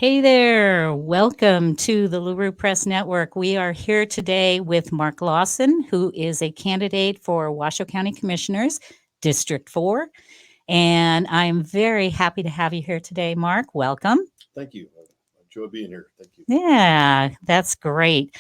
Hey there, welcome to the LeRue Press Network. We are here today with Mark Lawson, who is a candidate for Washoe County Commissioners, District 4. And I'm very happy to have you here today, Mark. Welcome. Thank you. I enjoy being here. Thank you. Yeah, that's great.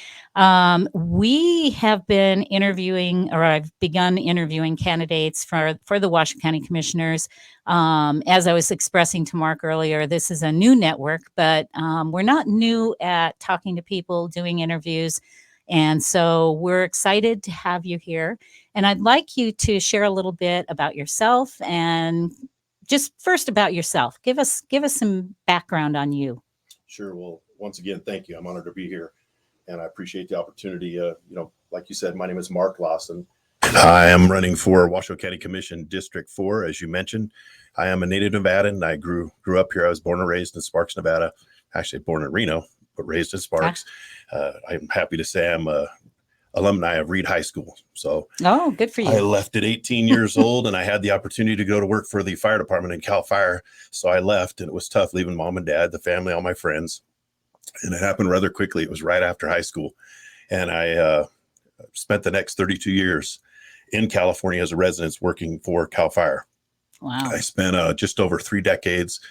We have been interviewing, or I've begun interviewing candidates for the Washoe County Commissioners. As I was expressing to Mark earlier, this is a new network, but we're not new at talking to people, doing interviews. And so we're excited to have you here. And I'd like you to share a little bit about yourself and just first about yourself. Give us some background on you. Sure. Well, once again, thank you. I'm honored to be here, and I appreciate the opportunity. Like you said, my name is Mark Lawson. I am running for Washoe County Commission District 4, as you mentioned. I am a native Nevadan. I grew up here. I was born and raised in Sparks, Nevada. Actually, born in Reno, but raised in Sparks. I'm happy to say I'm a alumni of Reed High School. So, oh, good for you. I left at 18 years old, and I had the opportunity to go to work for the fire department in Cal Fire. So I left, and it was tough leaving mom and dad, the family, all my friends. And it happened rather quickly. It was right after high school. And I spent the next 32 years in California as a resident working for Cal Fire. Wow. I spent just over 3 decades.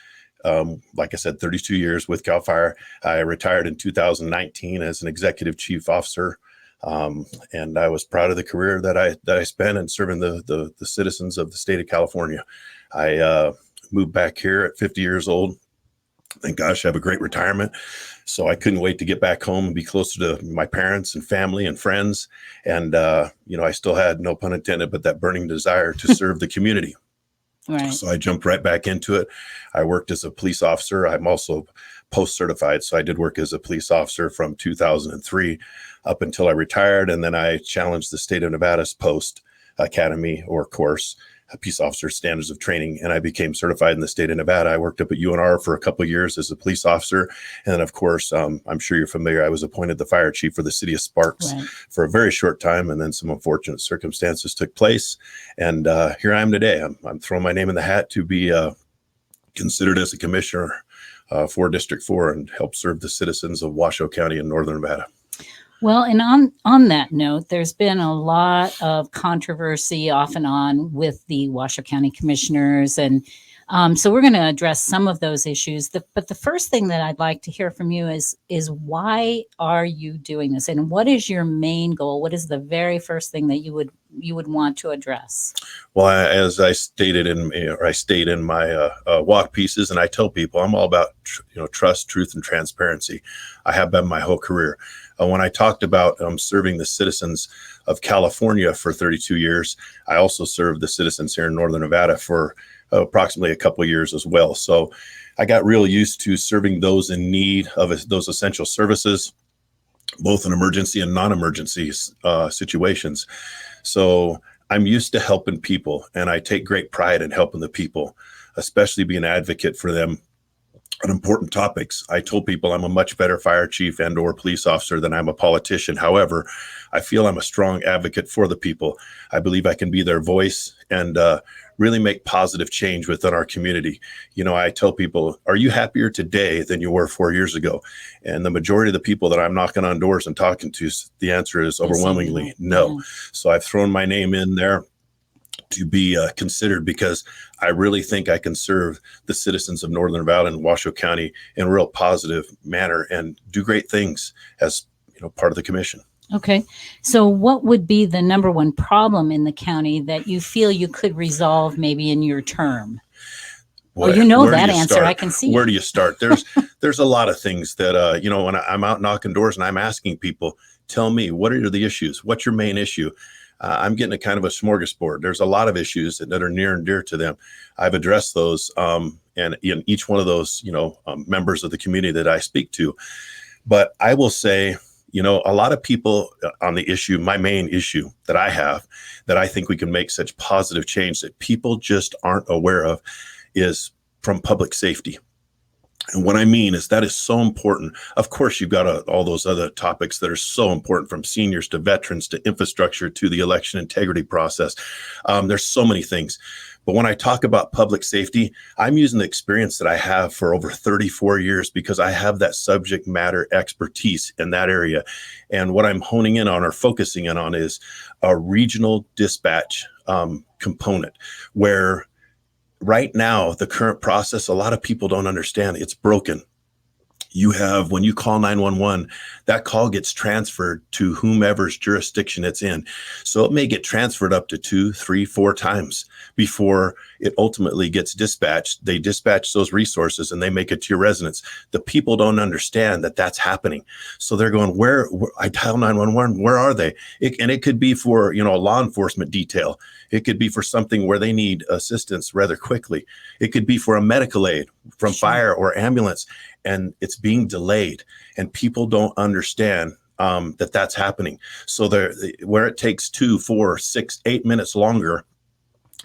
Like I said, 32 years with Cal Fire. I retired in 2019 as an executive chief officer. And I was proud of the career that I spent in serving the citizens of the state of California. I moved back here at 50 years old. Thank gosh, I have a great retirement. So I couldn't wait to get back home and be closer to my parents and family and friends. And, I still had, no pun intended, but that burning desire to serve the community. Right. So I jumped right back into it. I worked as a police officer. I'm also post-certified. So I did work as a police officer from 2003 up until I retired. And then I challenged the state of Nevada's post academy or course, peace officer standards of training. And I became certified in the state of Nevada. I worked up at UNR for a couple of years as a police officer. And then, of course, I'm sure you're familiar, I was appointed the fire chief for the city of Sparks for a very short time. And then some unfortunate circumstances took place. And here I am today. I'm throwing my name in the hat to be considered as a commissioner for District 4 and help serve the citizens of Washoe County in northern Nevada. Well, and on that note, there's been a lot of controversy off and on with the Washoe County Commissioners. And so we're going to address some of those issues. But the first thing that I'd like to hear from you is why are you doing this? And what is your main goal? What is the very first thing that you would want to address? Well, as I stated I state in my walk pieces, and I tell people, I'm all about trust, truth, and transparency. I have been my whole career. When I talked about serving the citizens of California for 32 years, I also served the citizens here in northern Nevada for approximately a couple of years as well. So I got real used to serving those in need of those essential services, both in emergency and non-emergency situations. So I'm used to helping people, and I take great pride in helping the people, especially being an advocate for them on important topics. I told people I'm a much better fire chief and or police officer than I'm a politician. However, I feel I'm a strong advocate for the people. I believe I can be their voice and really make positive change within our community. I tell people, are you happier today than you were 4 years ago? And the majority of the people that I'm knocking on doors and talking to, the answer is overwhelmingly no. Yeah. So I've thrown my name in there to be considered because I really think I can serve the citizens of northern Nevada and Washoe County in a real positive manner and do great things as part of the commission. Okay. So what would be the number one problem in the county that you feel you could resolve maybe in your term? Well, that answer. Start? I can see. Where do you start? There's a lot of things that, when I'm out knocking doors and I'm asking people, tell me, what are the issues? What's your main issue? I'm getting a kind of a smorgasbord. There's a lot of issues that are near and dear to them. I've addressed those, and in each one of those, members of the community that I speak to. But I will say, a lot of people on the issue, my main issue that I have, that I think we can make such positive change that people just aren't aware of, is from public safety. And what I mean is that is so important. Of course, you've got all those other topics that are so important, from seniors to veterans to infrastructure to the election integrity process. There's so many things. But when I talk about public safety, I'm using the experience that I have for over 34 years because I have that subject matter expertise in that area. And what I'm honing in on or focusing in on is a regional dispatch component where right now, the current process, a lot of people don't understand. It's broken. You have, when you call 911, that call gets transferred to whomever's jurisdiction it's in. So it may get transferred up to 2, 3, 4 times before it ultimately gets dispatched. They dispatch those resources and they make it to your residence. The people don't understand that that's happening. So they're going, where I dial 911, where are they? And it could be for, a law enforcement detail. It could be for something where they need assistance rather quickly. It could be for a medical aid from fire or ambulance, and it's being delayed, and people don't understand that that's happening. So where it takes 2, 4, 6, 8 minutes longer,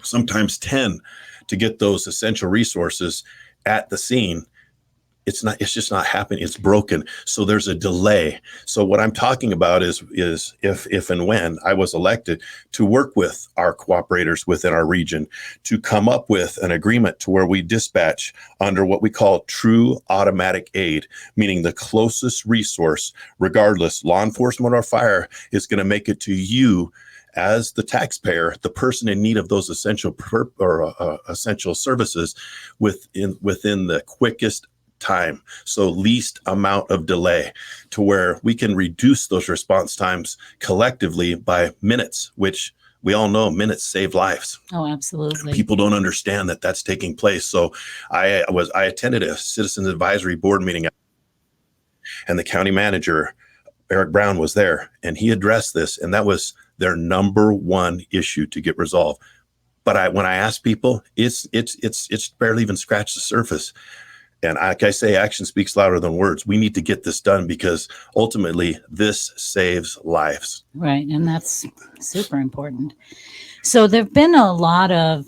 sometimes 10, to get those essential resources at the scene, it's just not happening. It's broken. So there's a delay. So what I'm talking about is if and when I was elected, to work with our cooperators within our region to come up with an agreement to where we dispatch under what we call true automatic aid, meaning the closest resource, regardless, law enforcement or fire, is going to make it to you as the taxpayer, the person in need of those essential services within the quickest time, so least amount of delay, to where we can reduce those response times collectively by minutes, which we all know minutes save lives. Oh, absolutely. People don't understand that that's taking place. So I attended a citizens advisory board meeting, and the county manager, Eric Brown, was there, and he addressed this, and that was their number one issue to get resolved. But when I ask people, it's barely even scratched the surface. And like I say, action speaks louder than words. We need to get this done because ultimately this saves lives. Right. And that's super important. So there've been a lot of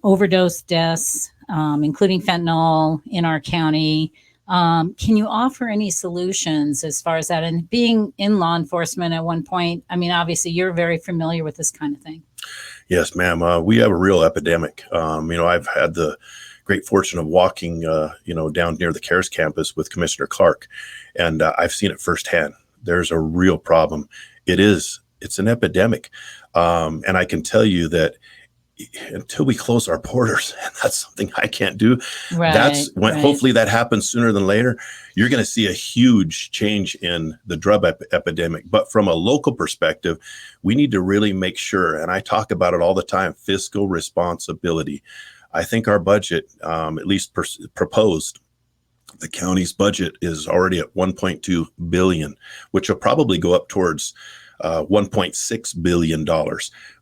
overdose deaths, including fentanyl in our county. Can you offer any solutions as far as that? And being in law enforcement at one point, I mean, obviously you're very familiar with this kind of thing. Yes, ma'am. We have a real epidemic. I've had the great fortune of walking, down near the CARES campus with Commissioner Clark, and I've seen it firsthand. There's a real problem. It's an epidemic. And I can tell you that until we close our borders, and that's something I can't do. Right, that's when hopefully that happens sooner than later. You're going to see a huge change in the drug epidemic. But from a local perspective, we need to really make sure, and I talk about it all the time, fiscal responsibility. I think our budget, at least proposed, the county's budget is already at $1.2 billion, which will probably go up towards $1.6 billion.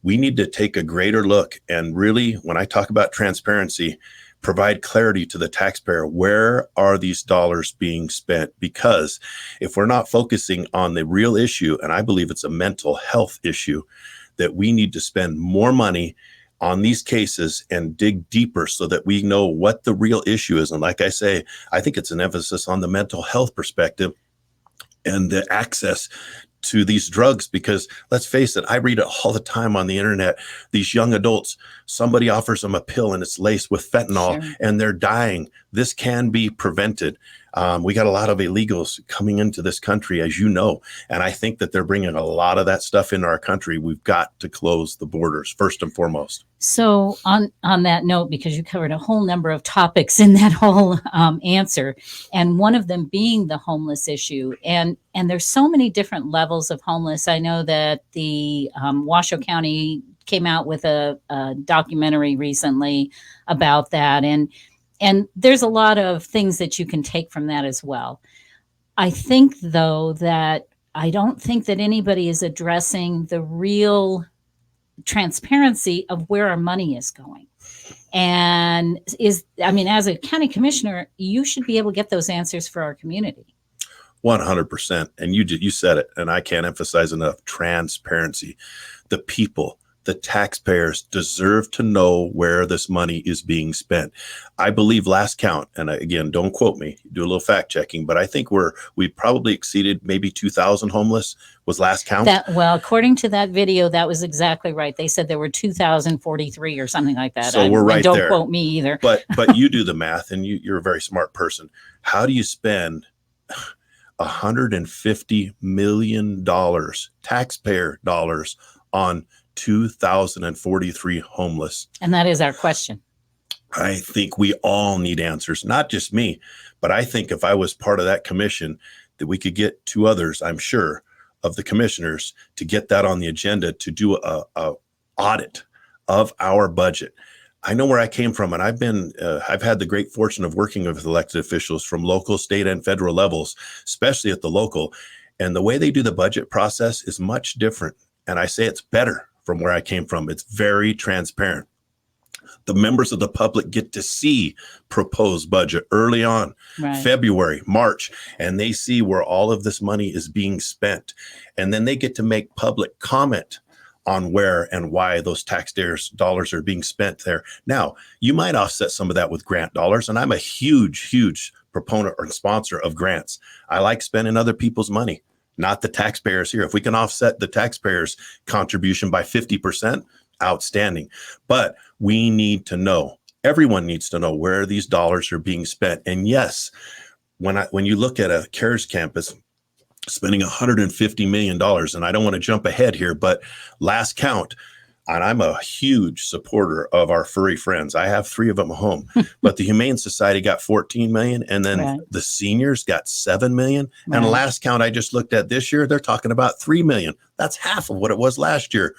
We need to take a greater look and really, when I talk about transparency, provide clarity to the taxpayer. Where are these dollars being spent? Because if we're not focusing on the real issue, and I believe it's a mental health issue, that we need to spend more money on these cases and dig deeper so that we know what the real issue is. And like I say, I think it's an emphasis on the mental health perspective and the access to these drugs, because let's face it, I read it all the time on the internet. These young adults, somebody offers them a pill and it's laced with fentanyl, Sure. and they're dying. This can be prevented. We got a lot of illegals coming into this country, as you know, and I think that they're bringing a lot of that stuff into our country. We've got to close the borders first and foremost. So on that note, because you covered a whole number of topics in that whole answer, and one of them being the homeless issue, and there's so many different levels of homeless. I know that the Washoe County came out with a documentary recently about that, and there's a lot of things that you can take from that as well. I think, though, that I don't think that anybody is addressing the real transparency of where our money is going. And as a county commissioner, you should be able to get those answers for our community. 100%. And you said it, and I can't emphasize enough: transparency. The people the taxpayers deserve to know where this money is being spent. I believe last count, and again, don't quote me, do a little fact checking, but I think we probably exceeded maybe 2,000 homeless was last count. Well, according to that video, that was exactly right. They said there were 2,043 or something like that. So we're right don't there. Quote me either. But you do the math, and you're a very smart person. How do you spend $150 million taxpayer dollars on 2,043 homeless? And that is our question. I think we all need answers, not just me, but I think if I was part of that commission, that we could get 2 others, I'm sure, of the commissioners to get that on the agenda to do a audit of our budget. I know where I came from, and I've had the great fortune of working with elected officials from local, state, and federal levels, especially at the local. And the way they do the budget process is much different. And I say it's better from where I came from. It's very transparent. The members of the public get to see proposed budget early on, right. February, March, and they see where all of this money is being spent. And then they get to make public comment on where and why those taxpayers' dollars are being spent there. Now, you might offset some of that with grant dollars, and I'm a huge proponent or sponsor of grants. I like spending other people's money, not the taxpayers here. If we can offset the taxpayers' contribution by 50%, outstanding. But we need to know, everyone needs to know where these dollars are being spent. And yes, when you look at a CARES campus spending $150 million, and I don't want to jump ahead here, but last count, and I'm a huge supporter of our furry friends. I have 3 of them at home, but the Humane Society got 14 million, and then right. the seniors got 7 million. Right. And last count I just looked at this year, they're talking about 3 million. That's half of what it was last year.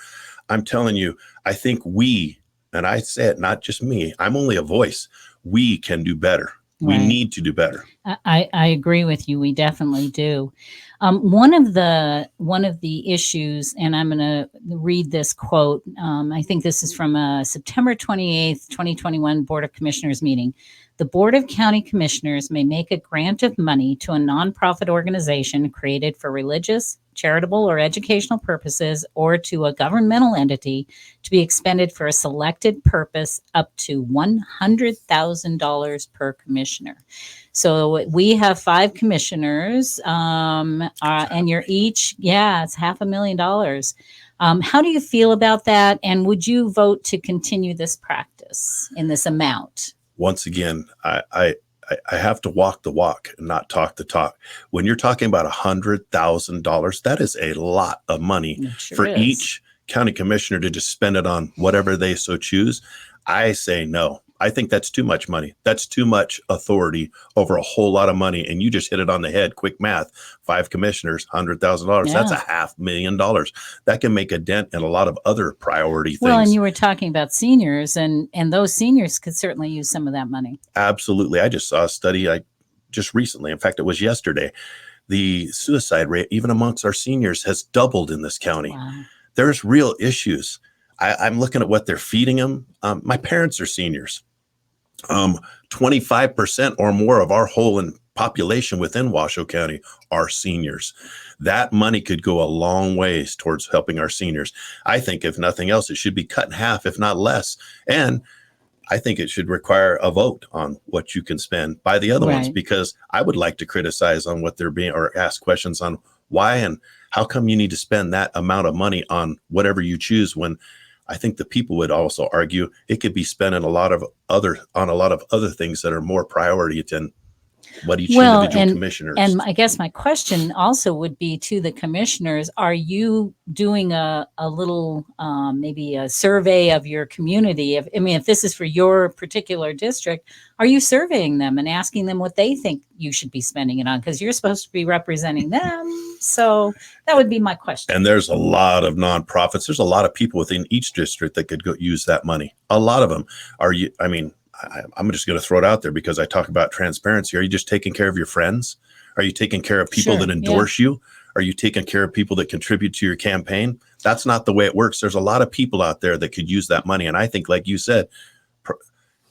I'm telling you, I think we, and I say it, not just me, I'm only a voice. We can do better. Right. We need to do better. I agree with you. We definitely do. One of the issues, and I'm going to read this quote. I think this is from a September 28th, 2021 Board of Commissioners meeting. The Board of County Commissioners may make a grant of money to a nonprofit organization created for religious, charitable, or educational purposes, or to a governmental entity to be expended for a selected purpose up to $100,000 per commissioner. So we have 5 commissioners, and you're each, it's $500,000. How do you feel about that? And would you vote to continue this practice in this amount? Once again, I have to walk the walk and not talk the talk. When you're talking about $100,000, that is a lot of money for each county commissioner to just spend it on whatever they so choose. I say no. I think that's too much money. That's too much authority over a whole lot of money. And you just hit it on the head. Quick math, 5 commissioners, $100,000. Yeah. That's $500,000. That can make a dent in a lot of other priority things. Well, and you were talking about seniors, and those seniors could certainly use some of that money. Absolutely. I just saw a study just recently. In fact, it was yesterday. The suicide rate, even amongst our seniors, has doubled in this county. Wow. There's real issues. I'm looking at what they're feeding them. My parents are seniors. 25% or more of our whole population within Washoe County are seniors. That money could go a long ways towards helping our seniors. I think if nothing else, it should be cut in half, if not less. And I think it should require a vote on what you can spend by the other ones, because I would like to criticize on what they're being, or ask questions on why and how come you need to spend that amount of money on whatever you choose, when I think the people would also argue it could be spent on a lot of other things that are more priority than what each individual commissioner. And I guess my question also would be to the commissioners: are you doing a little maybe a survey of your community? If this is for your particular district, are you surveying them and asking them what they think you should be spending it on? Because you're supposed to be representing them. So that would be my question. And there's a lot of nonprofits. There's a lot of people within each district that could go use that money. A lot of them are. I'm just going to throw it out there because I talk about transparency. Are you just taking care of your friends? Are you taking care of people that endorse you? Are you taking care of people that contribute to your campaign? That's not the way it works. There's a lot of people out there that could use that money. And I think, like you said,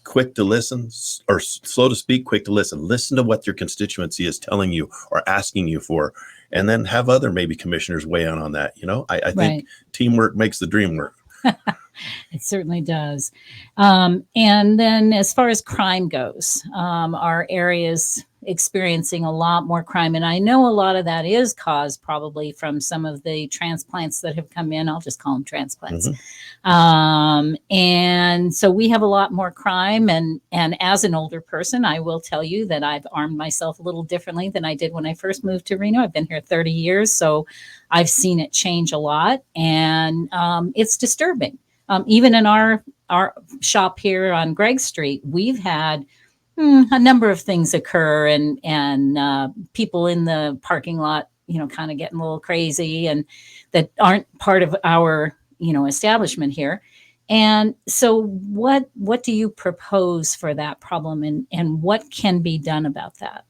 quick to listen, or slow to speak, quick to listen. Listen to what your constituency is telling you or asking you for, and then have other maybe commissioners weigh in on that. I think teamwork makes the dream work. It certainly does. And then as far as crime goes, our area's experiencing a lot more crime. And I know a lot of that is caused probably from some of the transplants that have come in. I'll just call them transplants. And so we have a lot more crime. And as an older person, I will tell you that I've armed myself a little differently than I did when I first moved to Reno. I've been here 30 years, so I've seen it change a lot. And it's disturbing. Even in our shop here on Gregg Street, we've had a number of things occur, and people in the parking lot, kind of getting a little crazy, and that aren't part of our, establishment here. And so, what do you propose for that problem, and what can be done about that?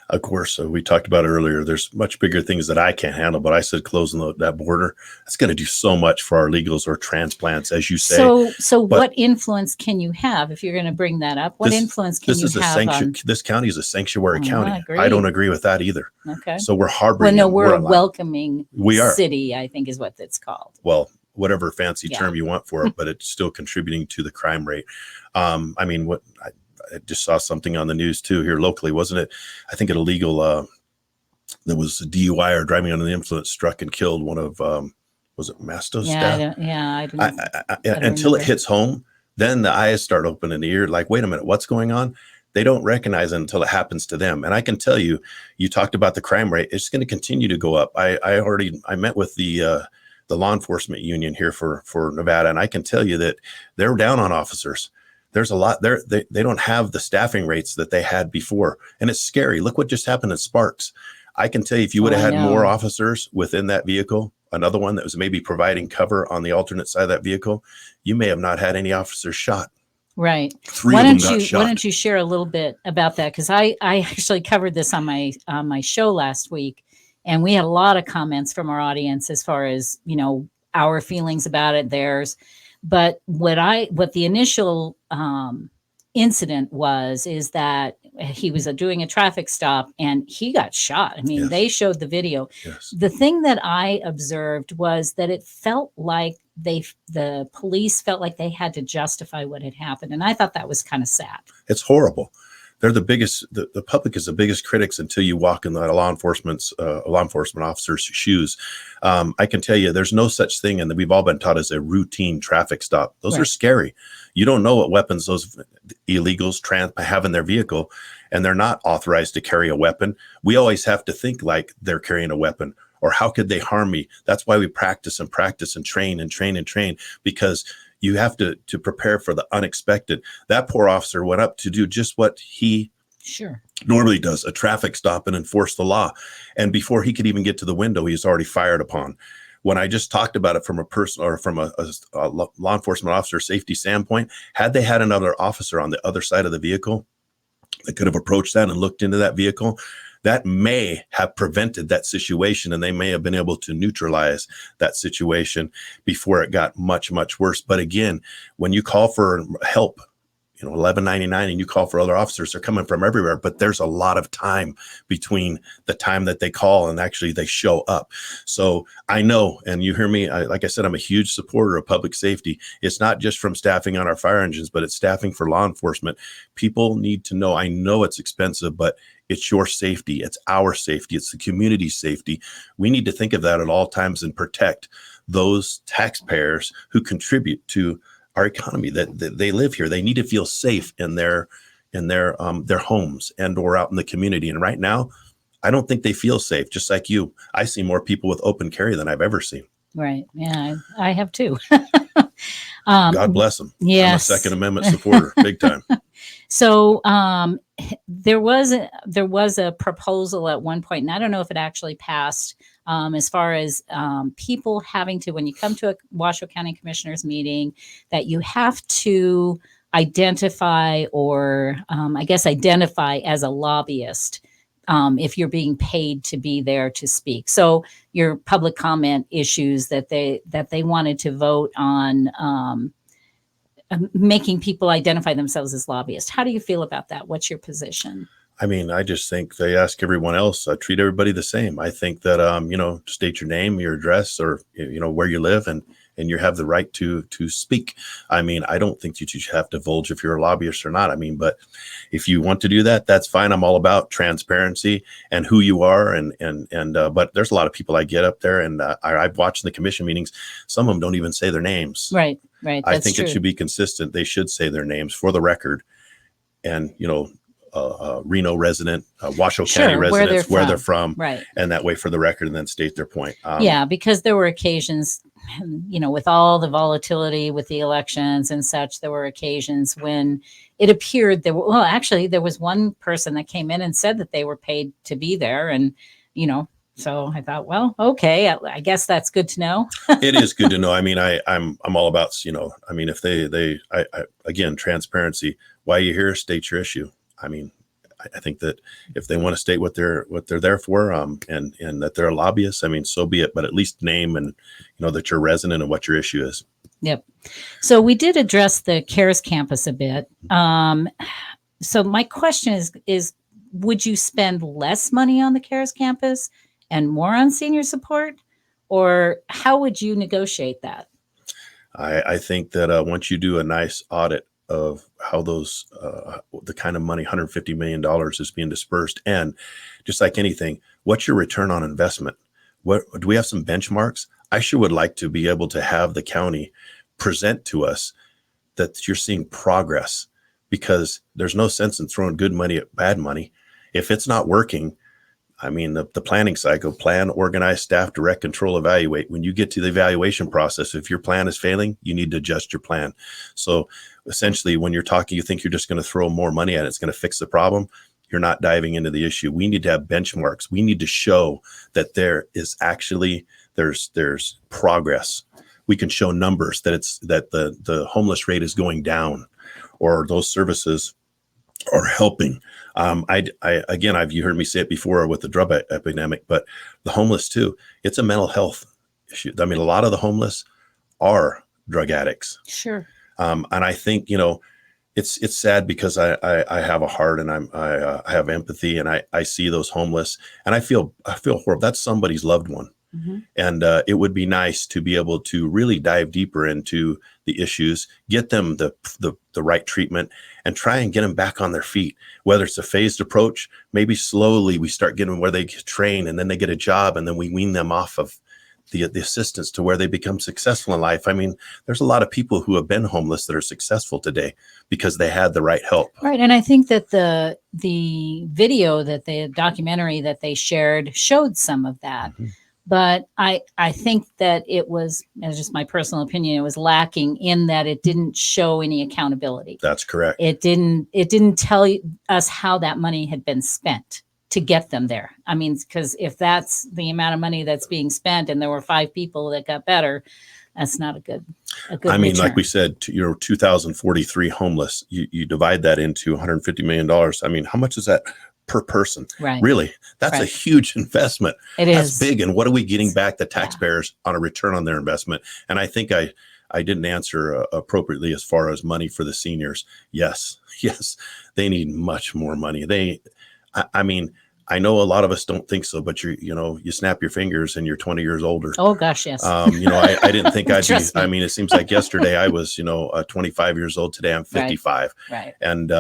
Of course, we talked about earlier, there's much bigger things that I can't handle, but I said closing that border, that's going to do so much for our legals or transplants, as you say. So what influence can you have if you're going to bring that up? What influence can you have? This county is a sanctuary county. I don't agree with that either. Okay. So we're harboring. Well, no, we're a welcoming city, I think is what it's called. Well, whatever fancy term you want for it, but it's still contributing to the crime rate. I just saw something on the news too here locally, wasn't it? I think an illegal, there was a DUI or driving under the influence struck and killed one of, was it Masto's staff? I don't until it hits home, then the eyes start opening the ear, like, wait a minute, what's going on? They don't recognize it until it happens to them. And I can tell you, you talked about the crime rate. It's going to continue to go up. I met with the law enforcement union here for Nevada, and I can tell you that they're down on officers. There's a lot there. They don't have the staffing rates that they had before. And it's scary. Look what just happened at Sparks. I can tell you, if you would have had more officers within that vehicle, another one that was maybe providing cover on the alternate side of that vehicle, you may have not had any officers shot. Right. 3 of them got shot. Why don't you share a little bit about that? Because I actually covered this on my show last week, and we had a lot of comments from our audience as far as, our feelings about it, theirs. But what the initial incident is that he was doing a traffic stop and he got shot. I mean, They showed the video. Yes. The thing that I observed was that it felt like the police felt like they had to justify what had happened. And I thought that was kind of sad. It's horrible. They're the biggest, the public is the biggest critics until you walk in the law enforcement officer's shoes. I can tell you there's no such thing, and we've all been taught, as a routine traffic stop. Those are scary. You don't know what weapons those illegals have in their vehicle, and they're not authorized to carry a weapon. We always have to think like they're carrying a weapon, or how could they harm me? That's why we practice and train, because you have to prepare for the unexpected. That poor officer went up to do just what he normally does, a traffic stop and enforce the law. And before he could even get to the window, he was already fired upon. When I just talked about it from a person, or from a law enforcement officer safety standpoint, had they had another officer on the other side of the vehicle that could have approached that and looked into that vehicle, that may have prevented that situation, and they may have been able to neutralize that situation before it got much, much worse. But again, when you call for help, 1199, and you call for other officers, they're coming from everywhere, but there's a lot of time between the time that they call and actually they show up. So I know, and you hear me, like I said, I'm a huge supporter of public safety. It's not just from staffing on our fire engines, but it's staffing for law enforcement. People need to know, I know it's expensive, but it's your safety. It's our safety. It's the community's safety. We need to think of that at all times and protect those taxpayers who contribute to our economy, that they live here. They need to feel safe in their homes and or out in the community. And right now, I don't think they feel safe. Just like you, I see more people with open carry than I've ever seen. Right. Yeah, I have too. God bless them. Yes. I'm a Second Amendment supporter, big time. So there was a proposal at one point, and I don't know if it actually passed, as far as people having to, when you come to a Washoe County Commissioners meeting, that you have to identify, or identify as a lobbyist if you're being paid to be there to speak. So your public comment issues that they wanted to vote on, making people identify themselves as lobbyists. How do you feel about that? What's your position? I mean, I just think they ask everyone else, treat everybody the same. I think that, state your name, your address, or, where you live, and and you have the right to speak. I mean, I don't think that you should have to divulge if you're a lobbyist or not. I mean, but if you want to do that, that's fine. I'm all about transparency and who you are. But there's a lot of people I get up there, and I've watched the commission meetings. Some of them don't even say their names. Right. Right. I think it should be consistent. They should say their names for the record. And, Reno resident, Washoe County residents, where they're from. Right. And that way for the record, and then state their point. Yeah, because there were occasions, with all the volatility with the elections and such, there were occasions when it appeared actually there was one person that came in and said that they were paid to be there. And, so I thought, well, okay, I guess that's good to know. It is good to know. I mean, I'm all about, I mean, if again, transparency, why you here, state your issue. I mean, I think that if they want to state what they're there for, and that they're a lobbyist, I mean, so be it, but at least name and, that you're a resident and what your issue is. Yep. So we did address the CARES campus a bit. So my question is, would you spend less money on the CARES campus and more on senior support, or how would you negotiate that? I think that once you do a nice audit of how those, the kind of money, $150 million is being dispersed, and just like anything, what's your return on investment? What do we have some benchmarks? I sure would like to be able to have the county present to us that you're seeing progress, because there's no sense in throwing good money at bad money. If it's not working, I mean, the planning cycle, plan, organize, staff, direct, control, evaluate. When you get to the evaluation process, if your plan is failing, you need to adjust your plan. So essentially, when you're talking, you think you're just going to throw more money at it, it's going to fix the problem. You're not diving into the issue. We need to have benchmarks. We need to show that there is actually, there's progress. We can show numbers that the homeless rate is going down, or those services are helping. You heard me say it before with the drug epidemic, but the homeless too, it's a mental health issue. I mean, a lot of the homeless are drug addicts. Sure. And I think, it's sad, because I have a heart, and I have empathy, and I see those homeless, and I feel horrible. That's somebody's loved one. Mm-hmm. And it would be nice to be able to really dive deeper into the issues, get them the right treatment, and try and get them back on their feet. Whether it's a phased approach, maybe slowly we start getting where they get trained, and then they get a job, and then we wean them off of the assistance to where they become successful in life. I mean, there's a lot of people who have been homeless that are successful today because they had the right help. Right. And I think that the video, the documentary that they shared showed some of that. Mm-hmm. But I think that it was, as just my personal opinion, it was lacking in that it didn't show any accountability. That's correct. It didn't tell us how that money had been spent to get them there. I mean, because if that's the amount of money that's being spent, and there were 5 people that got better, that's not a good I mean, return. Like we said, 2,043 homeless. You divide that into $150 million. I mean, how much is that per person? Right. Really, that's a huge investment. That's big. And what are we getting back, the taxpayers, on a return on their investment? And I think I didn't answer appropriately as far as money for the seniors. Yes, they need much more money. I mean, I know a lot of us don't think so, but you snap your fingers and you're 20 years older. Oh gosh, yes. I didn't think I'd be. I mean, it seems like yesterday I was, 25 years old. Today I'm 55. Right. And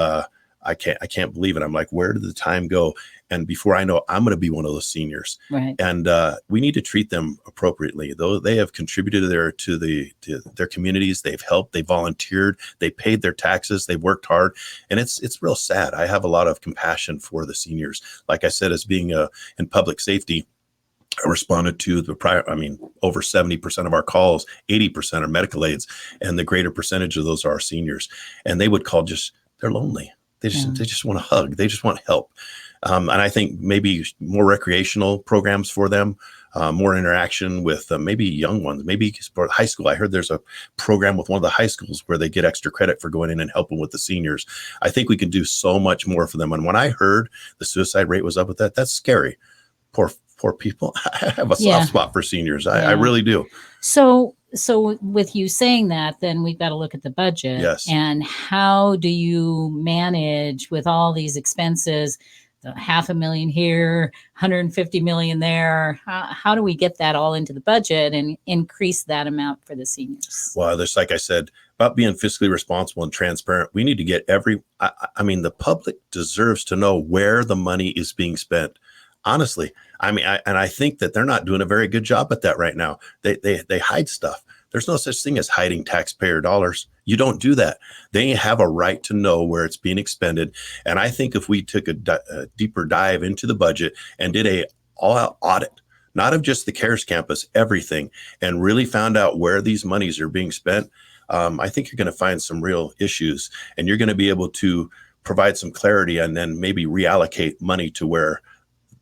I can't believe it. I'm like, where did the time go? And before I know, I'm going to be one of those seniors. Right. And we need to treat them appropriately. Though they have contributed to their communities, they've helped, they volunteered, they paid their taxes, they worked hard, and it's real sad. I have a lot of compassion for the seniors. Like I said, as being in public safety, I responded to over 70% of our calls, 80% are medical aids, and the greater percentage of those are our seniors. And they would call they're lonely. They just want a hug. They just want help. And I think maybe more recreational programs for them, more interaction with maybe young ones, maybe high school. I heard there's a program with one of the high schools where they get extra credit for going in and helping with the seniors. I think we can do so much more for them. And when I heard the suicide rate was up with that, that's scary. Poor people. I have a soft spot for seniors. I really do. So with you saying that, then we've got to look at the budget. Yes. And how do you manage with all these expenses, $500,000 here, 150 million there. How do we get that all into the budget and increase that amount for the seniors? Well, just like I said, about being fiscally responsible and transparent, we need to get I mean, the public deserves to know where the money is being spent. Honestly, I think that they're not doing a very good job at that right now. They hide stuff. There's no such thing as hiding taxpayer dollars. You don't do that. They have a right to know where it's being expended. And I think if we took a deeper dive into the budget and did a all-out audit, not of just the CARES campus, everything, and really found out where these monies are being spent, I think you're going to find some real issues, and you're going to be able to provide some clarity and then maybe reallocate money to where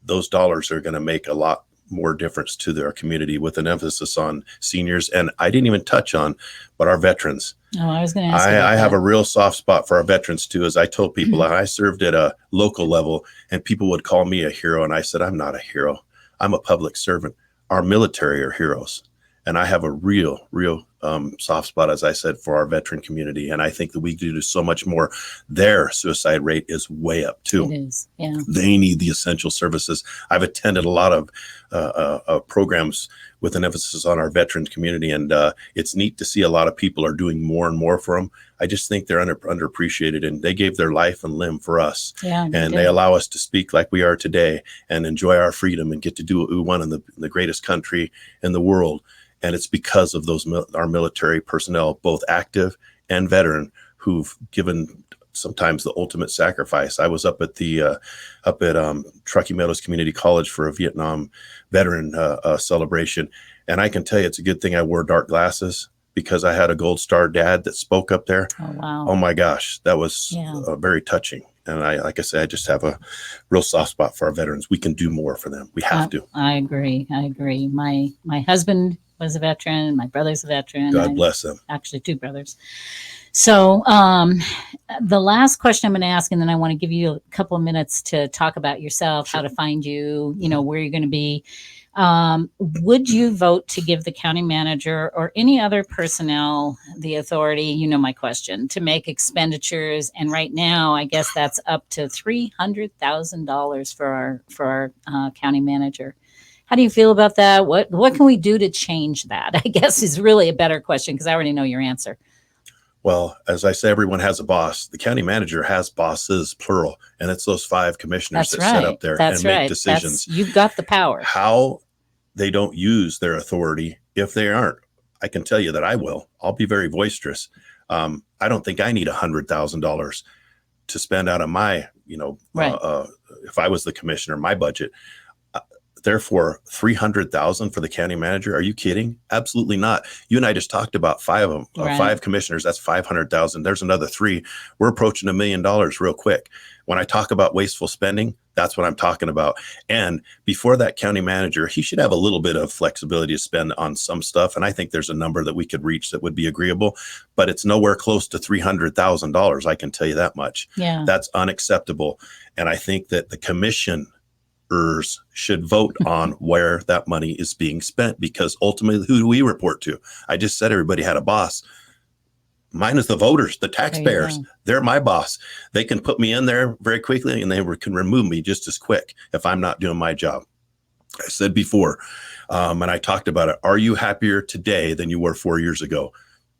those dollars are going to make a lot more difference to their community, with an emphasis on seniors. And I didn't even touch on, but our veterans. Oh, I was going to ask you I about have that. a real soft spot for our veterans too. As I told people, I served at a local level and people would call me a hero. And I said, I'm not a hero. I'm a public servant. Our military are heroes. And I have a real soft spot, as I said, for our veteran community. And I think that we do so much more. Their suicide rate is way up too. It is, yeah. They need the essential services. I've attended a lot of programs with an emphasis on our veteran community. And it's neat to see a lot of people are doing more and more for them. I just think they're underappreciated, and they gave their life and limb for us. Yeah, and they allow us to speak like we are today and enjoy our freedom and get to do what we want in the greatest country in the world. And it's because of our military personnel, both active and veteran, who've given sometimes the ultimate sacrifice. I was up at Truckee Meadows Community College for a Vietnam veteran celebration, and I can tell you it's a good thing I wore dark glasses, because I had a Gold Star dad that spoke up there. Oh, wow. Oh my gosh, that was very touching. And like I said, I just have a real soft spot for our veterans. We can do more for them. We have to. I agree. My husband was a veteran. My brother's a veteran. God bless them. Actually, two brothers. So the last question I'm going to ask, and then I want to give you a couple of minutes to talk about yourself, how to find you, where you're going to be. Would you vote to give the county manager or any other personnel the authority, my question, to make expenditures? And right now, I guess that's up to $300,000 for our county manager. How do you feel about that? What can we do to change that? I guess is really a better question, because I already know your answer. Well, as I say, everyone has a boss. The county manager has bosses, plural, and it's those 5 commissioners that sit up there and make decisions. You've got the power. How they don't use their authority, if they aren't, I can tell you that I will. I'll be very boisterous. I don't think I need $100,000 to spend out of my, if I was the commissioner, my budget. Therefore, $300,000 for the county manager. Are you kidding? Absolutely not. You and I just talked about 5 of them, 5 commissioners. That's $500,000. There's another 3. We're approaching $1 million real quick. When I talk about wasteful spending, that's what I'm talking about. And before that county manager, he should have a little bit of flexibility to spend on some stuff. And I think there's a number that we could reach that would be agreeable, but it's nowhere close to $300,000. I can tell you that much. Yeah. That's unacceptable. And I think that the commissioners should vote on where that money is being spent, because ultimately, who do we report to? I just said everybody had a boss. Mine is the voters, the taxpayers. They're my boss. They can put me in there very quickly, and they can remove me just as quick if I'm not doing my job. I said before, and I talked about it, are you happier today than you were 4 years ago?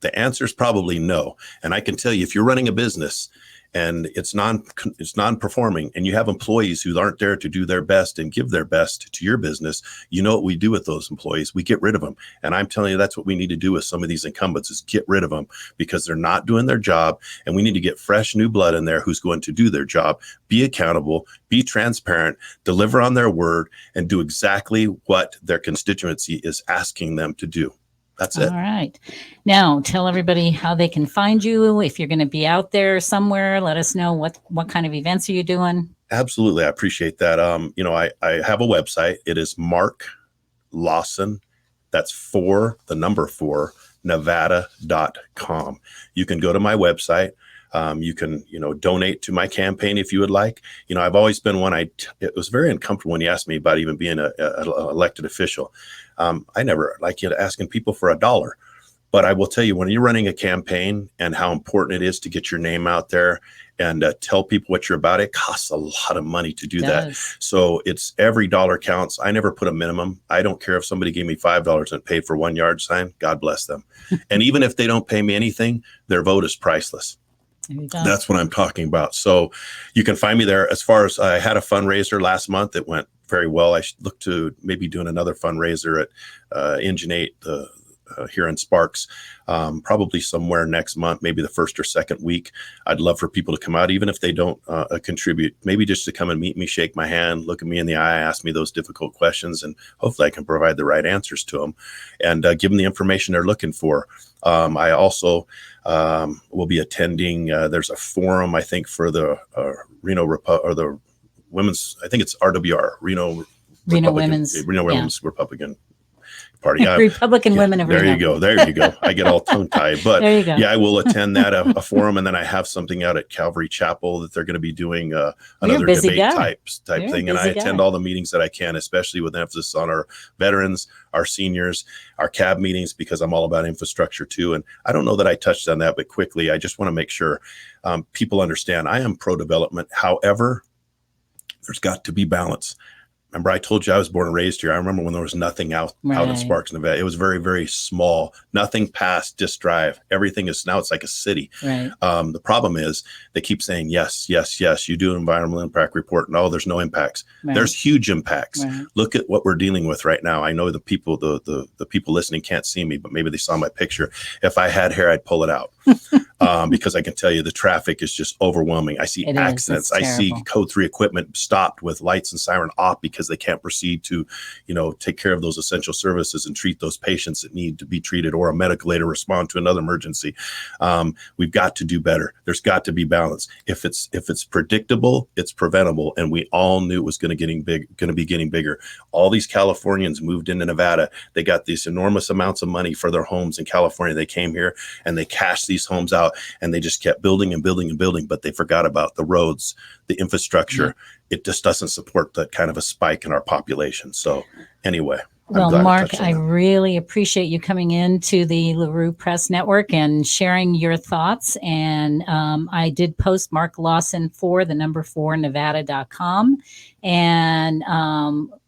The answer is probably no. And I can tell you, if you're running a business and it's non-performing, and you have employees who aren't there to do their best and give their best to your business, you know what we do with those employees? We get rid of them. And I'm telling you, that's what we need to do with some of these incumbents, is get rid of them, because they're not doing their job. And we need to get fresh new blood in there who's going to do their job, be accountable, be transparent, deliver on their word, and do exactly what their constituency is asking them to do. That's it. All right. Now, tell everybody how they can find you. If you're going to be out there somewhere, let us know what kind of events are you doing. Absolutely. I appreciate that. I have a website. It is Mark Lawson. That's 4, Nevada.com. You can go to my website. You can, donate to my campaign if you would like. I've always been one, it was very uncomfortable when you asked me about even being an elected official. I never like asking people for $1, But I will tell you, when you're running a campaign and how important it is to get your name out there and tell people what you're about, it costs a lot of money to do that. So it's every dollar counts. I never put a minimum. I don't care if somebody gave me $5 and paid for 1 yard sign. God bless them. And even if they don't pay me anything, their vote is priceless. That's what I'm talking about. So you can find me there. As far as I had a fundraiser last month, it went very well. I should look to maybe doing another fundraiser at Engine 8 here in Sparks, probably somewhere next month, maybe the first or second week. I'd love for people to come out, even if they don't contribute, maybe just to come and meet me, shake my hand, look at me in the eye, ask me those difficult questions, and hopefully I can provide the right answers to them and give them the information they're looking for. I also will be attending. There's a forum, I think, for the Reno or the women's. I think it's RWR, Reno Women's Republican Party. Republican Women of Reno. There you go. I get all tongue tied, but yeah, I will attend that a forum, and then I have something out at Calvary Chapel that they're going to be doing another debate type thing, and I attend all the meetings that I can, especially with emphasis on our veterans, our seniors, our CAB meetings, because I'm all about infrastructure too. And I don't know that I touched on that, but quickly, I just want to make sure people understand I am pro-development. However, there's got to be balance. Remember, I told you I was born and raised here. I remember when there was nothing out in Sparks, Nevada. It was very, very small. Nothing past Disc Drive. Everything is now, it's like a city. The problem is they keep saying, yes, yes, yes, you do an environmental impact report. No, there's no impacts. There's huge impacts. Look at what we're dealing with right now. I know the people, the people listening can't see me, but maybe they saw my picture. If I had hair, I'd pull it out. Because I can tell you the traffic is just overwhelming. I see accidents. I see Code 3 equipment stopped with lights and siren off because they can't proceed to, take care of those essential services and treat those patients that need to be treated, or a medical aid to respond to another emergency. We've got to do better. There's got to be balance. If it's predictable, it's preventable, and we all knew it was going to be getting bigger. All these Californians moved into Nevada. They got these enormous amounts of money for their homes in California. They came here and they cashed these homes out, and they just kept building and building and building, but they forgot about the roads, the infrastructure. It just doesn't support that kind of a spike in our population. So anyway. Well, Mark, I really appreciate you coming into the LeRue Press Network and sharing your thoughts. And I did post Mark Lawson 4 Nevada.com. And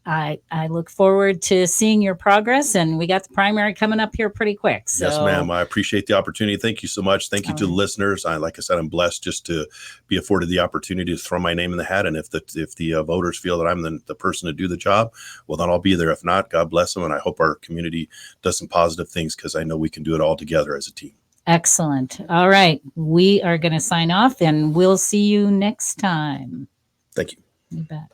I look forward to seeing your progress. And we got the primary coming up here pretty quick. So. Yes, ma'am. I appreciate the opportunity. Thank you so much. Thank you to the listeners. Like I said, I'm blessed just to be afforded the opportunity to throw my name in the hat. And if the voters feel that I'm the person to do the job, well, then I'll be there. If not, God bless them. And I hope our community does some positive things, because I know we can do it all together as a team. Excellent. All right. We are going to sign off, and we'll see you next time. Thank you. You bet.